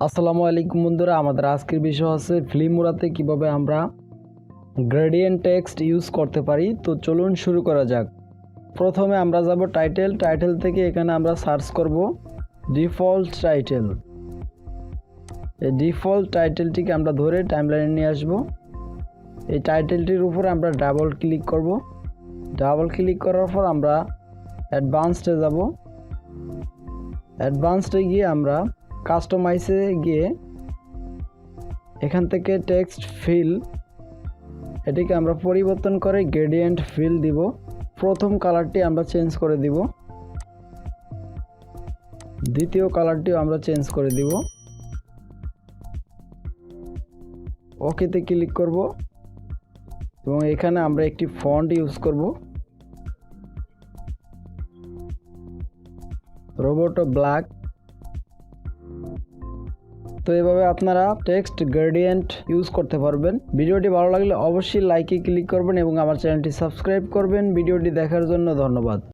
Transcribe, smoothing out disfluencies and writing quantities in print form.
আসসালামু আলাইকুম বন্ধুরা, আমাদের আজকের বিষয় আছে ফিল্মোরাতে কিভাবে আমরা গ্রেডিয়েন্ট টেক্সট ইউজ করতে পারি। তো চলুন শুরু করা যাক। প্রথমে আমরা যাব টাইটেল থেকে এখানে আমরা সার্চ করব ডিফল্ট টাইটেল। এই ডিফল্ট টাইটেলটিকে আমরা ধরে টাইমলাইনে নিয়ে আসব। এই টাইটেলটির উপরে আমরা ডাবল ক্লিক করব। ডাবল ক্লিক করার পর আমরা অ্যাডভান্সডে যাব। অ্যাডভান্সডে গিয়ে আমরা কাস্টমাইজে গিয়ে এখান থেকে টেক্সট ফিল এটিকে আমরা পরিবর্তন করে গ্রেডিয়েন্ট ফিল দিব। প্রথম কালারটি আমরা চেঞ্জ করে দিব, দ্বিতীয় কালারটিও আমরা চেঞ্জ করে দিব। ওকেতে ক্লিক করব এবং এখানে আমরা একটি ফন্ট ইউজ করব, রোবোটো ব্ল্যাক। তো এভাবে আপনারা টেক্সট গ্রেডিয়েন্ট ইউজ করতে পারবেন। ভিডিওটি ভালো লাগলে অবশ্যই লাইকে ক্লিক করবেন এবং আমার চ্যানেলটি সাবস্ক্রাইব করবেন। ভিডিওটি দেখার জন্য ধন্যবাদ।